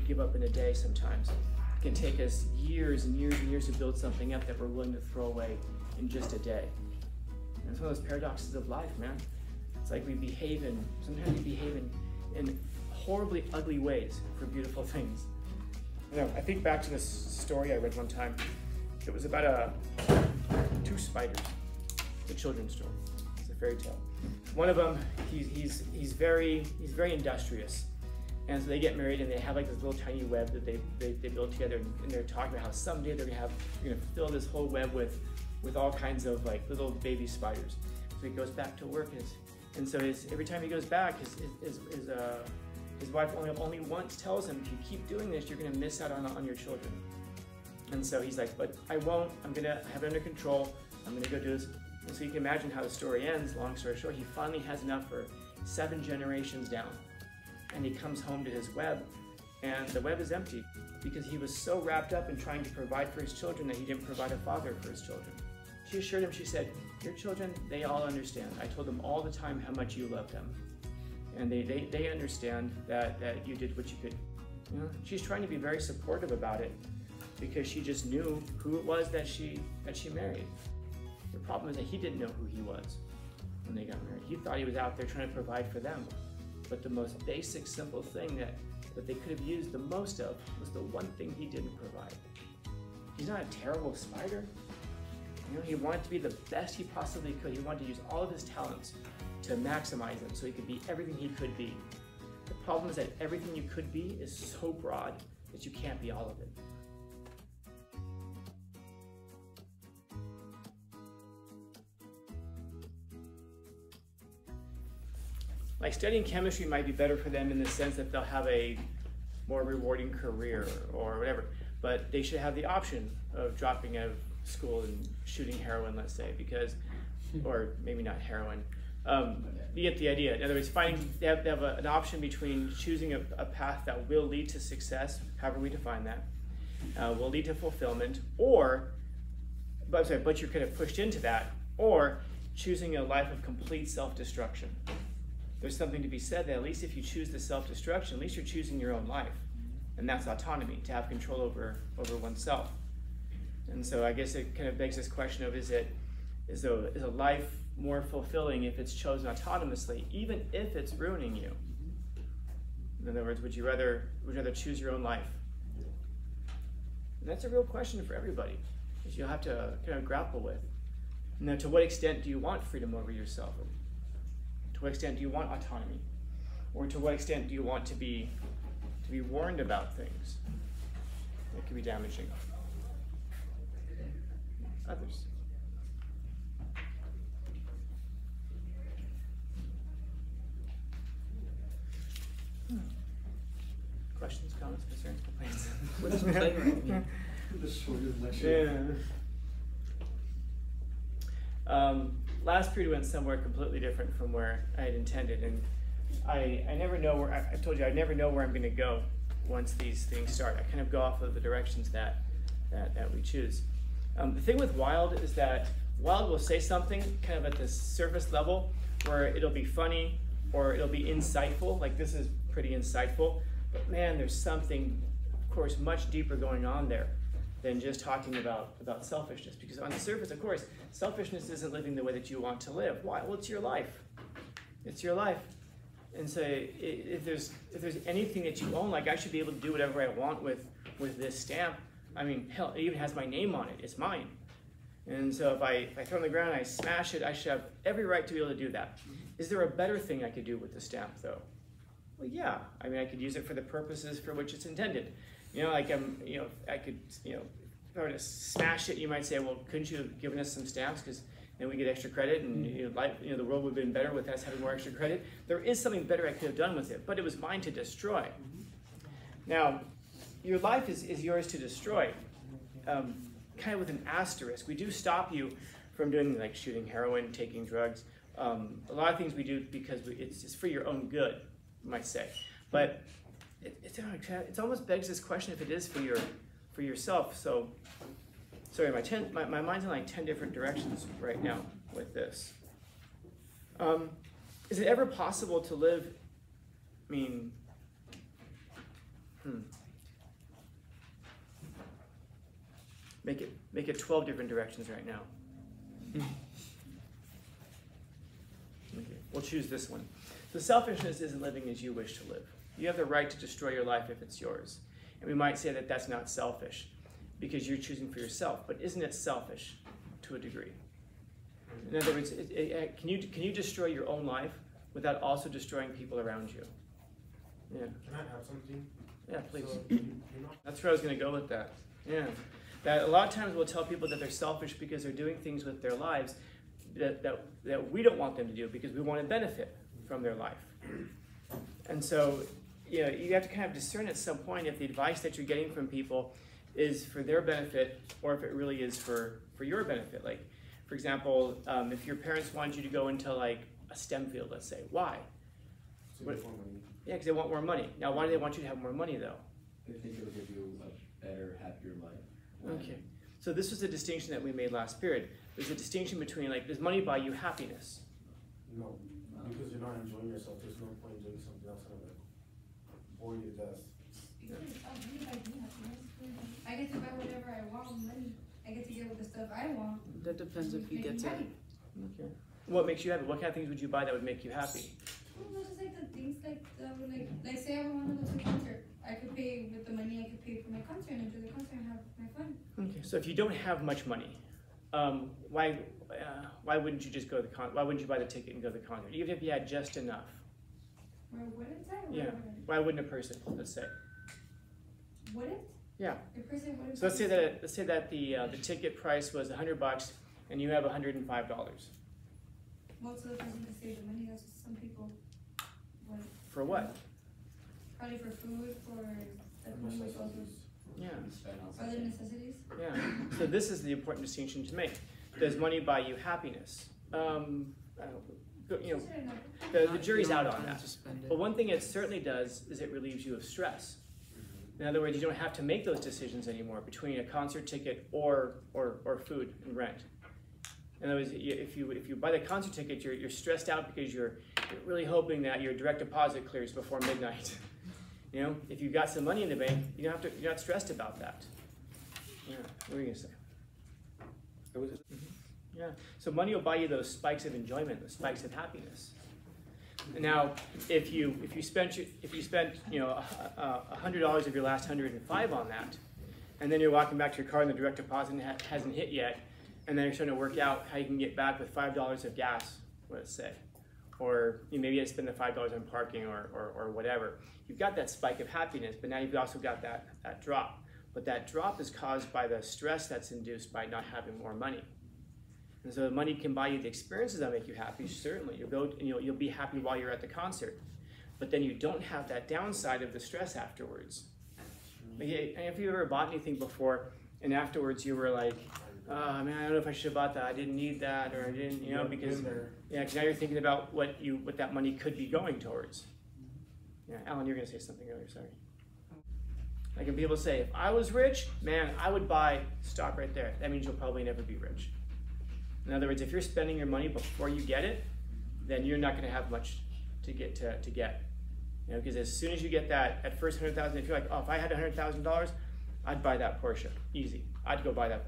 give up in a day sometimes. It can take us years and years and years to build something up that we're willing to throw away in just a day. And it's one of those paradoxes of life, man. It's like sometimes we behave in horribly ugly ways for beautiful things. You know, I think back to this story I read one time. It was about two spiders, the children's story. It's a fairy tale. One of them, he's very industrious, and so they get married and they have like this little tiny web that they build together, and they're talking about how someday they're gonna fill this whole web with all kinds of like little baby spiders. So he goes back to work, and so every time he goes back, his wife only once tells him, if you keep doing this, you're gonna miss out on your children. And so he's like, but I won't, I'm gonna have it under control, I'm gonna go do this. And so you can imagine how the story ends. Long story short, he finally has enough for 7 generations down. And he comes home to his web, and the web is empty because he was so wrapped up in trying to provide for his children that he didn't provide a father for his children. She assured him, she said, your children, they all understand. I told them all the time how much you love them. And they understand that you did what you could. You know, she's trying to be very supportive about it because she just knew who it was that she married. The problem is that he didn't know who he was when they got married. He thought he was out there trying to provide for them. But the most basic, simple thing that they could have used the most of was the one thing he didn't provide. He's not a terrible spider. You know, he wanted to be the best he possibly could. He wanted to use all of his talents to maximize them so he could be everything he could be. The problem is that everything you could be is so broad that you can't be all of it. Like studying chemistry might be better for them in the sense that they'll have a more rewarding career or whatever, but they should have the option of dropping out of school and shooting heroin, let's say, because, or maybe not heroin. You get the idea. In other words, they have an option between choosing a path that will lead to success, however we define that, will lead to fulfillment, but you're kind of pushed into that, or choosing a life of complete self-destruction. There's something to be said that at least if you choose the self-destruction, at least you're choosing your own life. And that's autonomy, to have control over oneself. And so I guess it kind of begs this question of, is a life more fulfilling if it's chosen autonomously, even if it's ruining you? In other words, would you rather choose your own life? And that's a real question for everybody, that you'll have to kind of grapple with. Now, to what extent do you want freedom over yourself? To what extent do you want autonomy? Or to what extent do you want to be warned about things that can be damaging? Others. Questions, comments, concerns, complaints? What does playwright mean? The shortest lecture. Yeah. Last period went somewhere completely different from where I had intended, and I never know where, I told you, I never know where I'm going to go once these things start. I kind of go off of the directions that we choose. The thing with Wild is that Wild will say something kind of at the surface level where it'll be funny or it'll be insightful, like this is pretty insightful, but man, there's something, of course, much deeper going on there than just talking about selfishness. Because on the surface, of course, selfishness isn't living the way that you want to live. Why? Well, it's your life. It's your life. And so if there's anything that you own, like I should be able to do whatever I want with this stamp. I mean, hell, it even has my name on it. It's mine. And so if I throw it on the ground and I smash it, I should have every right to be able to do that. Is there a better thing I could do with the stamp, though? Well, yeah. I mean, I could use it for the purposes for which it's intended. You know, like I could, if I were to smash it, you might say, well, couldn't you have given us some stamps because then we get extra credit, and the world would have been better with us having more extra credit. There is something better I could have done with it, but it was mine to destroy. Now, your life is yours to destroy, kind of with an asterisk. We do stop you from doing like shooting heroin, taking drugs. A lot of things we do because it's for your own good, you might say. But it almost begs this question if it is for yourself. So, sorry, my mind's in like 10 different directions right now with this. Is it ever possible to live, Make it 12 different directions right now. Okay, we'll choose this one. So selfishness isn't living as you wish to live. You have the right to destroy your life if it's yours. And we might say that that's not selfish because you're choosing for yourself, but isn't it selfish to a degree? In other words, can you destroy your own life without also destroying people around you? Yeah. Can I have something? Yeah, please. So, That's where I was going to go with that. Yeah. That a lot of times we'll tell people that they're selfish because they're doing things with their lives that we don't want them to do because we want to benefit from their life. And so, you have to kind of discern at some point if the advice that you're getting from people is for their benefit or if it really is for your benefit. Like, for example, if your parents wanted you to go into like a STEM field, let's say, why? more money. Yeah, because they want more money. Now, why do they want you to have more money, though? They think it'll give you a better, happier life. Okay. So this was a distinction that we made last period. There's a distinction between, like, does money buy you happiness? No, because you're not enjoying yourself. There's no point doing something else other than bore you to death. I get to buy whatever I want with money. I get to get with the stuff I want. That depends if you get to. Okay. What makes you happy? What kind of things would you buy that would make you happy? Well, just like the things like say I want to go to a concert. I could pay with the money I could pay for my concert and enjoy the concert and have my fun. Okay. So if you don't have much money, why wouldn't you just go to the why wouldn't you buy the ticket and go to the concert? Even if you had just enough. Or wouldn't I? Yeah. Why wouldn't a person? Let's say. Wouldn't? Yeah. A person wouldn't. So let's say that the ticket price was $100 and you have $105. Most of the person can save the money. That's what some people would. For what? Probably for food, for Yeah. other necessities. Yeah. So this is the important distinction to make. Does money buy you happiness? The jury's out on that. But one thing it certainly does is it relieves you of stress. In other words, you don't have to make those decisions anymore between a concert ticket or food and rent. In other words, if you buy the concert ticket, you're stressed out because you're really hoping that your direct deposit clears before midnight. If you've got some money in the bank, you're not stressed about that. Yeah. What were you gonna say? Yeah. So money will buy you those spikes of enjoyment, those spikes of happiness. Now, if you spent $100 of your last 105 on that, and then you're walking back to your car and the direct deposit hasn't hit yet, and then you're trying to work out how you can get back with $5 of gas, let's say, or maybe you spend the $5 on parking or whatever. You've got that spike of happiness, but now you've also got that drop. But that drop is caused by the stress that's induced by not having more money. And so money can buy you the experiences that make you happy, certainly. You'll be happy while you're at the concert. But then you don't have that downside of the stress afterwards. Like, if you ever bought anything before, and afterwards you were like, oh man, I don't know if I should have bought that, I didn't need that, or I didn't, because now you're thinking about what that money could be going towards. Yeah, Alan, you're gonna say something earlier, sorry. Like when people say, if I was rich, man, I would buy, stop right there. That means you'll probably never be rich. In other words, if you're spending your money before you get it, then you're not gonna have much to get. Because as soon as you get that, at first 100,000, if you're like, oh, if I had $100,000, I'd buy that Porsche, easy. I'd go buy that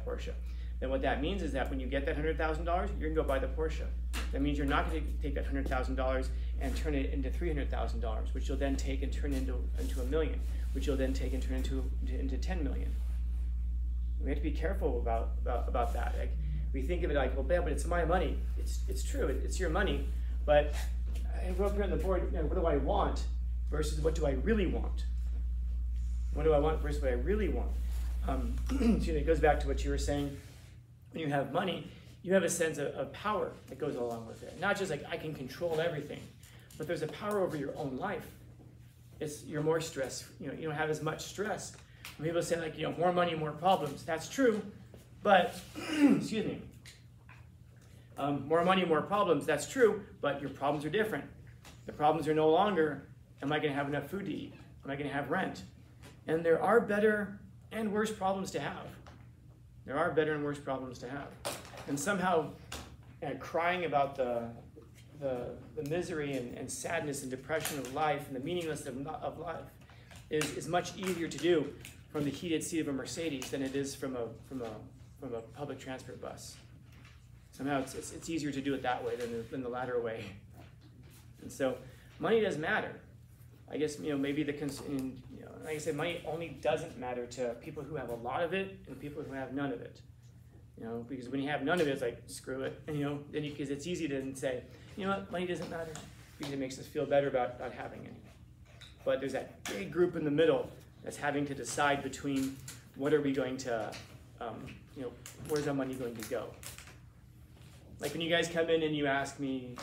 Porsche. Then what that means is that when you get that $100,000, you're gonna go buy the Porsche. That means you're not gonna take that $100,000 and turn it into $300,000, which you'll then take and turn into $1 million, which you'll then take and turn into $10 million. We have to be careful about that. Like, we think of it like, well, but it's my money. It's true, it's your money, but I go up here on the board, what do I want versus what do I really want? What do I want versus what I really want? It goes back to what you were saying. When you have money, you have a sense of power that goes along with it. Not just like I can control everything, but there's a power over your own life. You're more stressed. You don't have as much stress. When people say like, more money, more problems. That's true, but excuse me. More money, more problems. That's true, but your problems are different. The problems are no longer, am I going to have enough food to eat? Am I going to have rent? And there are better and worse problems to have. There are better and worse problems to have. And somehow crying about the misery and sadness and depression of life and the meaninglessness of life is much easier to do from the heated seat of a Mercedes than it is from a public transport bus. Somehow it's easier to do it that way than the latter way. And so money does matter. I guess, maybe like I said, money only doesn't matter to people who have a lot of it and people who have none of it. Because when you have none of it, it's like, screw it. Because it's easy to say, you know what, money doesn't matter, because it makes us feel better about not having any. But there's that big group in the middle that's having to decide between what are we going to, where's our money going to go? Like when you guys come in and you ask me,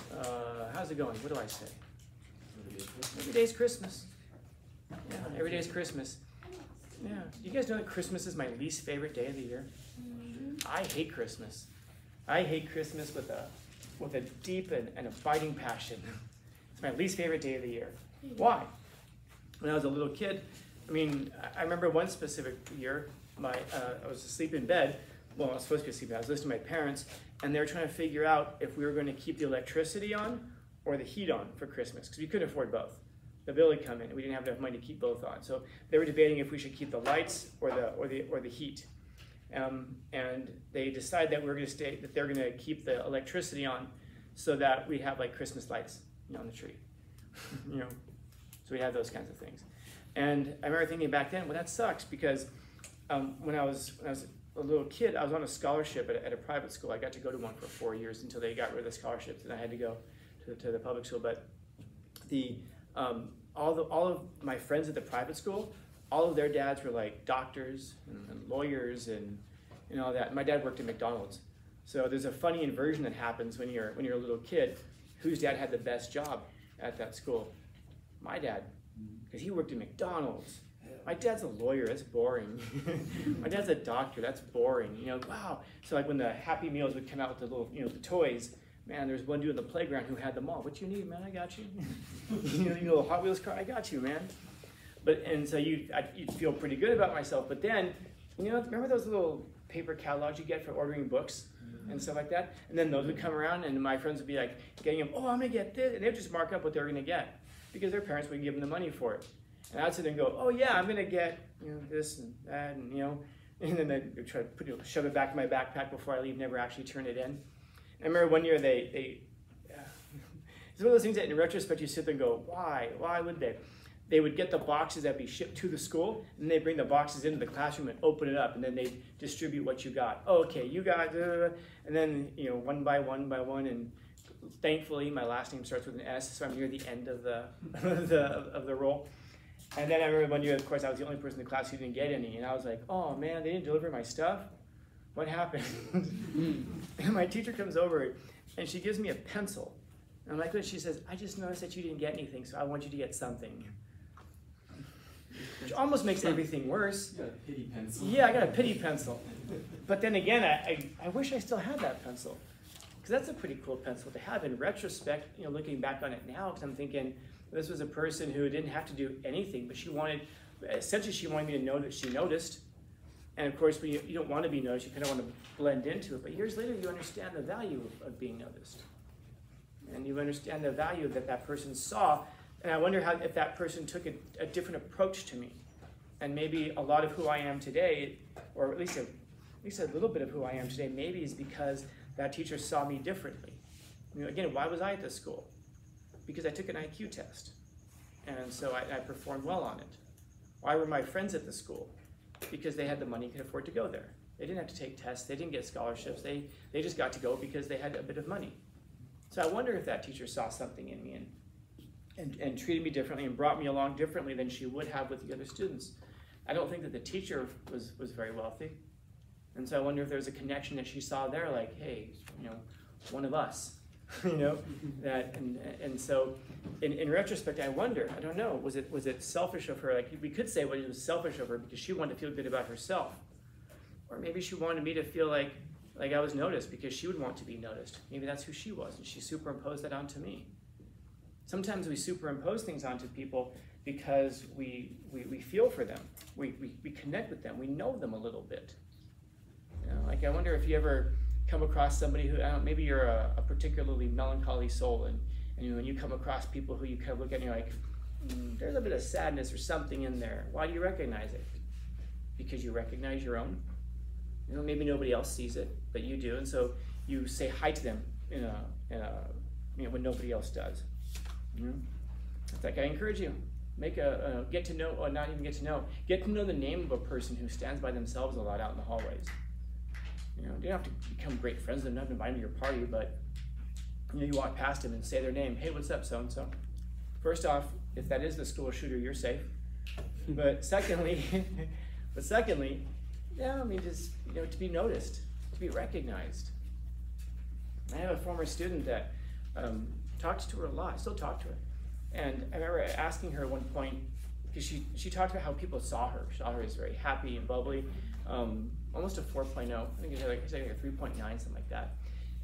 how's it going? What do I say? Every day's Christmas. Yeah, every day's Christmas. Yeah. You guys know that Christmas is my least favorite day of the year? I hate Christmas. I hate Christmas with a deep and abiding passion. It's my least favorite day of the year. Why? When I was a little kid, I remember one specific year, I was asleep in bed. Well, I was supposed to be asleep. I was listening to my parents, and they were trying to figure out if we were going to keep the electricity on or the heat on for Christmas, because we couldn't afford both. The bill would come in, and we didn't have enough money to keep both on. So they were debating if we should keep the lights or the heat. And they decided that they're going to keep the electricity on, so that we have like Christmas lights, on the tree, So we have those kinds of things. And I remember thinking back then, well, that sucks, because when I was a little kid, I was on a scholarship at a private school. I got to go to one for 4 years until they got rid of the scholarships, and I had to go to the public school. But all of my friends at the private school, all of their dads were like doctors and lawyers and all that. My dad worked at McDonald's. So there's a funny inversion that happens when you're a little kid. Whose dad had the best job at that school? My dad, because he worked at McDonald's. My dad's a lawyer, that's boring. My dad's a doctor, that's boring. Wow. So like when the Happy Meals would come out with the little, the toys, man, there's one dude in the playground who had them all. What you need, man? I got you. The Hot Wheels car, I got you, man. And so you'd feel pretty good about myself. But then, remember those little paper catalogs you get for ordering books and stuff like that? And then those would come around, and my friends would be like getting them, oh, I'm gonna get this. And they would just mark up what they were gonna get, because their parents would give them the money for it. And I'd sit there and go, oh yeah, I'm gonna get this and that, and and then they'd try to shove it back in my backpack before I leave, never actually turn it in. I remember one year it's one of those things that in retrospect you sit there and go, why? Why would they? They would get the boxes that be shipped to the school, and they'd bring the boxes into the classroom and open it up, and then they'd distribute what you got. Oh, okay, you got, and then one by one, and thankfully my last name starts with an S, so I'm near the end of the roll. And then I remember one year, of course, I was the only person in the class who didn't get any, and I was like, oh man, they didn't deliver my stuff? What happened? And my teacher comes over, and she gives me a pencil. And I'm like, what? She says, I just noticed that you didn't get anything, so I want you to get something. Which almost makes everything worse. You got a pity pencil. Yeah, I got a pity pencil. But then again, I wish I still had that pencil, because that's a pretty cool pencil to have. In retrospect, looking back on it now, because I'm thinking, this was a person who didn't have to do anything, but she wanted me to know that she noticed. And of course, when you don't want to be noticed, you kind of want to blend into it. But years later, you understand the value of being noticed. And you understand the value that that person saw. And I wonder if that person took a different approach to me. And maybe a lot of who I am today, or at least a little bit of who I am today, maybe is because that teacher saw me differently. Again, why was I at this school? Because I took an IQ test. And so I performed well on it. Why were my friends at the school? Because they had the money and could afford to go there. They didn't have to take tests. They didn't get scholarships. They just got to go because they had a bit of money. So I wonder if that teacher saw something in me and treated me differently and brought me along differently than she would have with the other students. I don't think that the teacher was very wealthy. And so I wonder if there's a connection that she saw there, like, hey, one of us, and so in retrospect, I wonder, I don't know, was it selfish of her? Like, we could say, well, it was selfish of her because she wanted to feel good about herself. Or maybe she wanted me to feel like I was noticed because she would want to be noticed. Maybe that's who she was, and she superimposed that onto me. Sometimes we superimpose things onto people because we feel for them. We connect with them. We know them a little bit. Like, I wonder if you ever come across somebody who, maybe you're a particularly melancholy soul, and when you come across people who you kind of look at and you're like, there's a bit of sadness or something in there. Why do you recognize it? because you recognize your own. You know, maybe nobody else sees it, but you do, and so you say hi to them in a you know, when nobody else does. You know? It's like, I encourage you, make a get to know, or not even get to know the name of a person who stands by themselves a lot out in the hallways. You know, you don't have to become great friends with them, not invite them to your party, but you know, you walk past them and say their name. Hey, what's up, so-and-so? First off, if that is the school shooter, you're safe. But secondly, yeah, I mean, just, you know, to be noticed, to be recognized. I have a former student that talked to her a lot. I still talk to her. And I remember asking her at one point, because she talked about how people saw her. Saw her as very happy and bubbly, almost a 4.0. I think it's like a 3.9, something like that.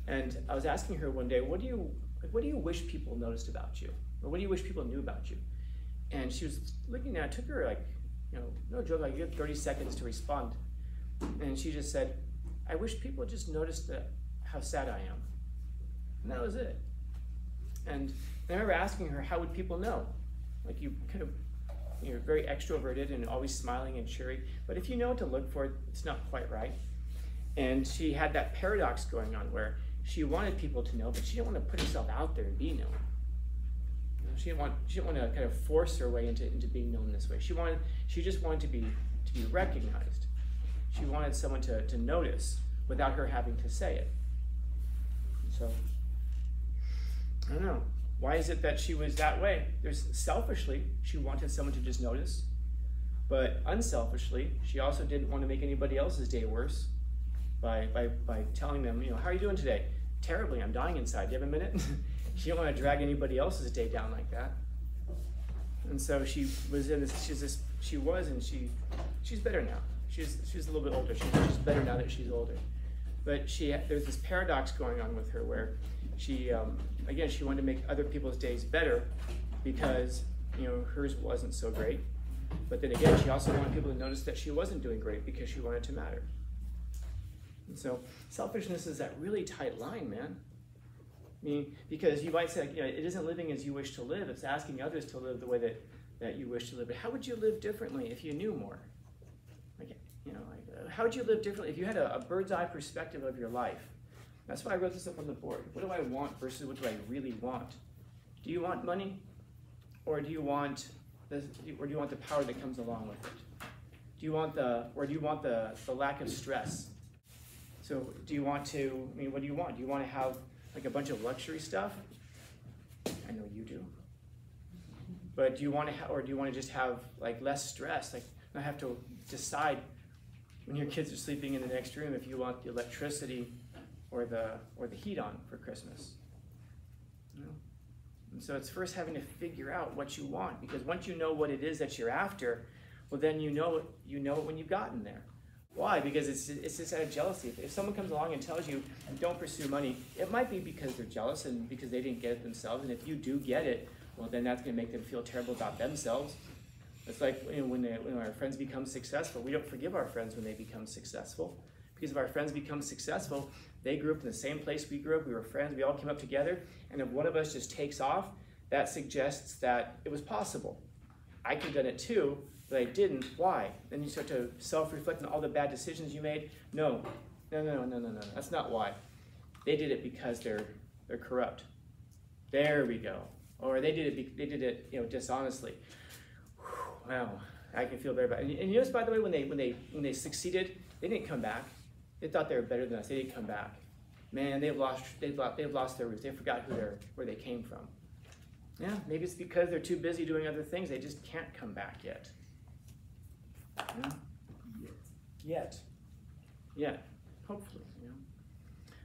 And I was asking her one day, what do you wish people noticed about you? Or what do you wish people knew about you? And she was looking at it. It took her, like, you know, no joke, like, you had 30 seconds to respond. And she just said, I wish people just noticed how sad I am. And that was it. And I remember asking her, how would people know? Like, you're very extroverted and always smiling and cheery, but if you know what to look for, it's not quite right. And she had that paradox going on where she wanted people to know, but she didn't want to put herself out there and be known. You know, she didn't want to kind of force her way into being known this way. She just wanted to be recognized. She wanted someone to notice without her having to say it. So, I don't know. Why is it that she was that way? Selfishly, she wanted someone to just notice, but unselfishly, she also didn't want to make anybody else's day worse by telling them, you know, how are you doing today? Terribly, I'm dying inside. Do you have a minute? She didn't want to drag anybody else's day down like that. And so she was in this. She's better now. She's a little bit older. She's better now that she's older. But there's this paradox going on with her where she wanted to make other people's days better because, you know, hers wasn't so great. But then again, she also wanted people to notice that she wasn't doing great because she wanted to matter. And so selfishness is that really tight line, man. I mean, because you might say, you know, it isn't living as you wish to live, it's asking others to live the way that you wish to live. But how would you live differently if you knew more? Like, you know, how would you live differently if you had a bird's eye perspective of your life? That's why I wrote this up on the board. What do I want versus what do I really want? Do you want money, or do you want the power that comes along with it? Do you want the lack of stress? So do you want to? I mean, what do you want? Do you want to have like a bunch of luxury stuff? I know you do. But do you want to, or do you want to just have like less stress? Like not have to decide when your kids are sleeping in the next room if you want the electricity or the heat on for Christmas. You know? And so it's first having to figure out what you want, because once you know what it is that you're after, well then you know it when you've gotten there. Why? Because it's just out of jealousy. If someone comes along and tells you don't pursue money, it might be because they're jealous and because they didn't get it themselves. And if you do get it, well then that's going to make them feel terrible about themselves. It's like, you know, when our friends become successful, we don't forgive our friends when they become successful. Because if our friends become successful, they grew up in the same place we grew up, we were friends, we all came up together, and if one of us just takes off, that suggests that it was possible. I could have done it too, but I didn't. Why? Then you start to self-reflect on all the bad decisions you made. No, that's not why. They did it because they're corrupt. There we go. Or they did it, you know, dishonestly. Wow, I can feel very bad. And you notice, by the way, when they succeeded, they didn't come back. They thought they were better than us. They didn't come back. Man, they've lost their roots. They forgot where they came from. Yeah, maybe it's because they're too busy doing other things. They just can't come back yet. Yeah? Yet. Hopefully, you know.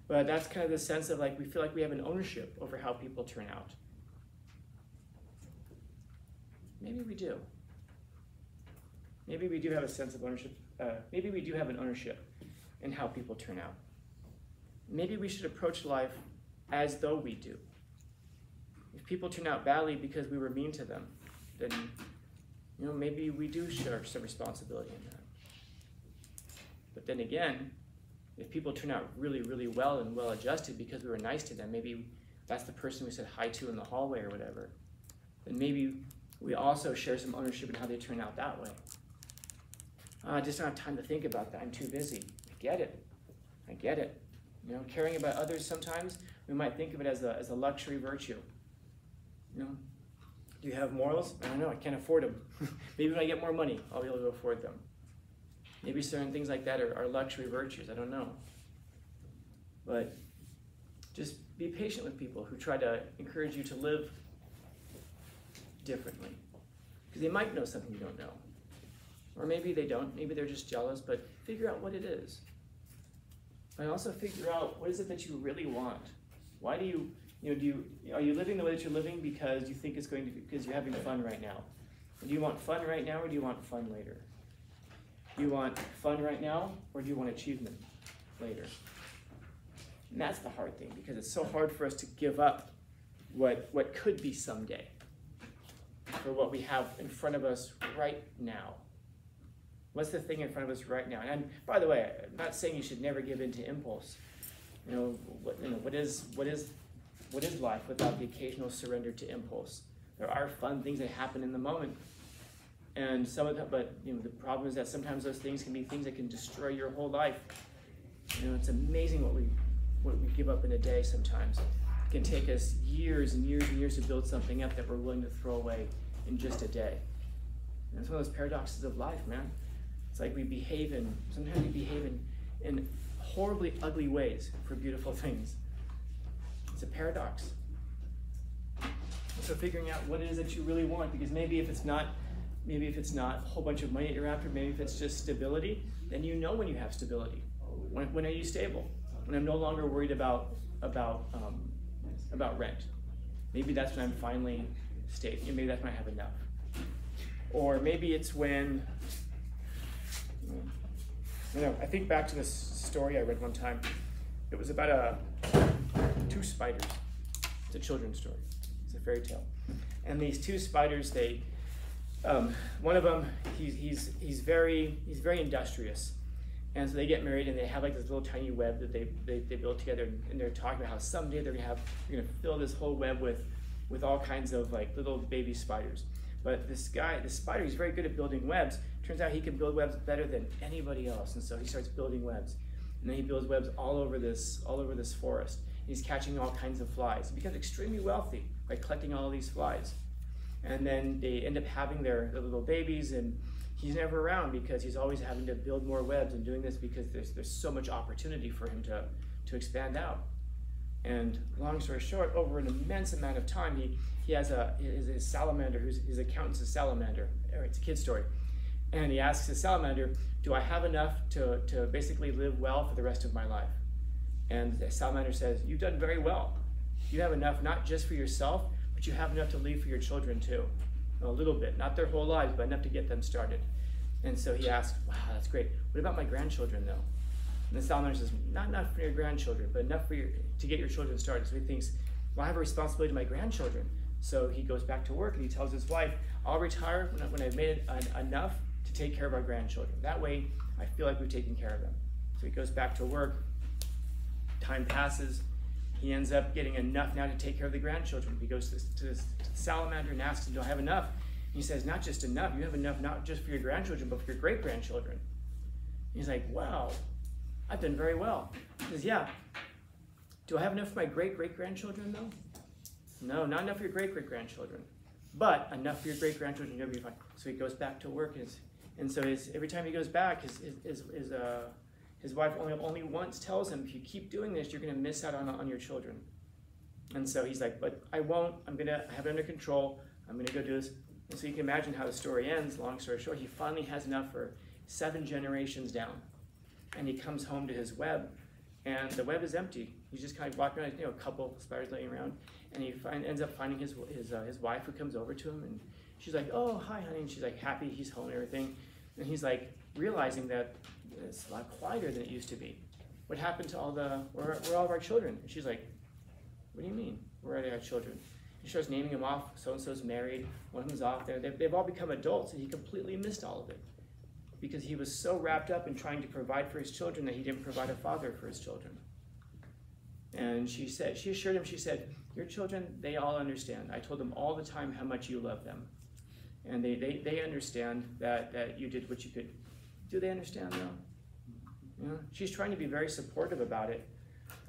But that's kind of the sense of like we feel like we have an ownership over how people turn out. Maybe we do. Maybe we do have a sense of ownership. Maybe we do have an ownership in how people turn out. Maybe we should approach life as though we do. If people turn out badly because we were mean to them, then, you know, maybe we do share some responsibility in that. But then again, if people turn out really, really well and well-adjusted because we were nice to them, maybe that's the person we said hi to in the hallway or whatever, then maybe we also share some ownership in how they turn out that way. I just don't have time to think about that. I'm too busy. I get it. I get it. You know, caring about others sometimes, we might think of it as a luxury virtue. You know, do you have morals? I don't know, I can't afford them. Maybe when I get more money, I'll be able to afford them. Maybe certain things like that are luxury virtues, I don't know. But just be patient with people who try to encourage you to live differently. Because they might know something you don't know. Or maybe they don't, maybe they're just jealous, but figure out what it is. And also figure out what is it that you really want. Why do you are you living the way that you're living because you think it's going to be, because you're having fun right now? Do you want fun right now or do you want fun later? Do you want fun right now or do you want achievement later? And that's the hard thing, because it's so hard for us to give up what could be someday for what we have in front of us right now. What's the thing in front of us right now? And by the way, I'm not saying you should never give in to impulse. What is life without the occasional surrender to impulse? There are fun things that happen in the moment, and some of that. But the problem is that sometimes those things can be things that can destroy your whole life. It's amazing what we give up in a day. Sometimes it can take us years and years and years to build something up that we're willing to throw away in just a day. And it's one of those paradoxes of life, man. It's like sometimes we behave in horribly ugly ways for beautiful things. It's a paradox. So figuring out what it is that you really want, because maybe if it's not a whole bunch of money that you're after, maybe if it's just stability, then you know when you have stability. When are you stable? When I'm no longer worried about rent. Maybe that's when I'm finally stable. Maybe that's when I have enough. Or maybe it's when, I think back to this story I read one time. It was about two spiders. It's a children's story. It's a fairy tale. And these two spiders, one of them, he's very industrious. And so they get married and they have like this little tiny web that they build together, and they're talking about how someday they're gonna fill this whole web with all kinds of like little baby spiders. But this spider, he's very good at building webs. Turns out he can build webs better than anybody else, and so he starts building webs. And then he builds webs all over this forest. He's catching all kinds of flies. He becomes extremely wealthy by collecting all of these flies. And then they end up having their little babies, and he's never around because he's always having to build more webs and doing this because there's so much opportunity for him to expand out. And long story short, over an immense amount of time, he has a salamander, his accountant's a salamander. It's a kid's story. And he asks his salamander, do I have enough to basically live well for the rest of my life? And the salamander says, you've done very well. You have enough not just for yourself, but you have enough to leave for your children too. A little bit, not their whole lives, but enough to get them started. And so he asks, wow, that's great. What about my grandchildren though? And the salamander says, not enough for your grandchildren, but enough to get your children started. So he thinks, well, I have a responsibility to my grandchildren. So he goes back to work and he tells his wife, I'll retire when I've made enough to take care of our grandchildren. That way, I feel like we've taken care of them. So he goes back to work. Time passes. He ends up getting enough now to take care of the grandchildren. He goes to the salamander and asks him, do I have enough? And he says, not just enough. You have enough not just for your grandchildren, but for your great-grandchildren. He's like, wow, I've done very well. He says, yeah. Do I have enough for my great-great-grandchildren, though? No, not enough for your great-great-grandchildren. But enough for your great-grandchildren, you'll be fine. So he goes back to work, and so every time he goes back, his wife only once tells him, if you keep doing this, you're going to miss out on your children. And so he's like, but I won't. I'm going to have it under control. I'm going to go do this. And so you can imagine how the story ends. Long story short, he finally has enough for 7 generations down. And he comes home to his web, and the web is empty. He's just kind of walking around, a couple spiders laying around, and he ends up finding his wife, who comes over to him, and she's like, oh, hi, honey. And she's like happy he's home and everything. And he's like realizing that it's a lot quieter than it used to be. What happened to where are all of our children? And she's like, what do you mean? Where are our children? He starts naming them off. So-and-so's married, one of them's off there. They've all become adults, and he completely missed all of it because he was so wrapped up in trying to provide for his children that he didn't provide a father for his children. And she assured him, she said, your children, they all understand. I told them all the time how much you love them. And they understand that you did what you could Do they understand though? You know, she's trying to be very supportive about it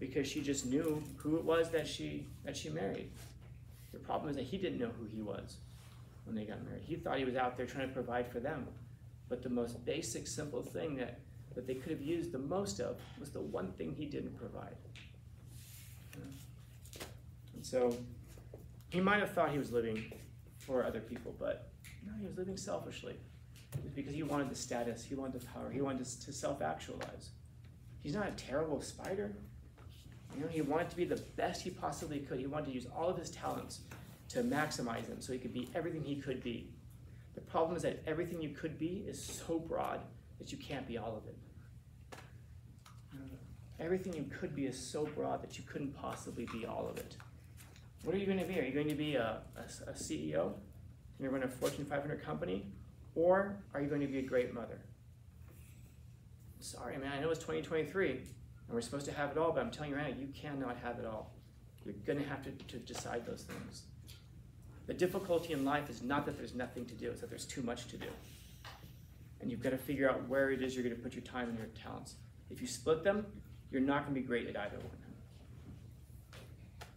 because she just knew who it was that she married. The problem is that he didn't know who he was when they got married. He thought he was out there trying to provide for them. But the most basic, simple thing that they could have used the most of was the one thing he didn't provide. And so he might have thought he was living for other people, but no, he was living selfishly. It was because he wanted the status, he wanted the power, he wanted to self-actualize. He's not a terrible spider. You know, he wanted to be the best he possibly could. He wanted to use all of his talents to maximize them so he could be everything he could be. The problem is that everything you could be is so broad that you can't be all of it. Everything you could be is so broad that you couldn't possibly be all of it. What are you going to be? Are you going to be a CEO? You're going to run a Fortune 500 company? Or are you going to be a great mother? Sorry, man, I know it's 2023, and we're supposed to have it all, but I'm telling you right now, you cannot have it all. You're going to have to decide those things. The difficulty in life is not that there's nothing to do, it's that there's too much to do. And you've got to figure out where it is you're going to put your time and your talents. If you split them, you're not going to be great at either one.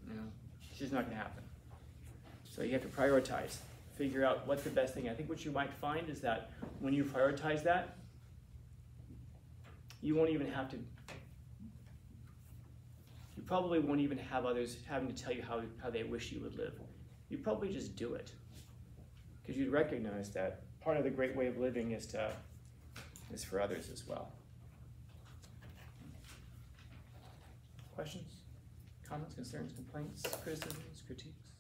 You know, it's just not going to happen. So you have to prioritize. Figure out what's the best thing. I think what you might find is that when you prioritize that, you won't even have to, you probably won't even have others having to tell you how they wish you would live. You probably just do it. Because you'd recognize that part of the great way of living is for others as well. Questions, comments, concerns, complaints, criticisms, critiques?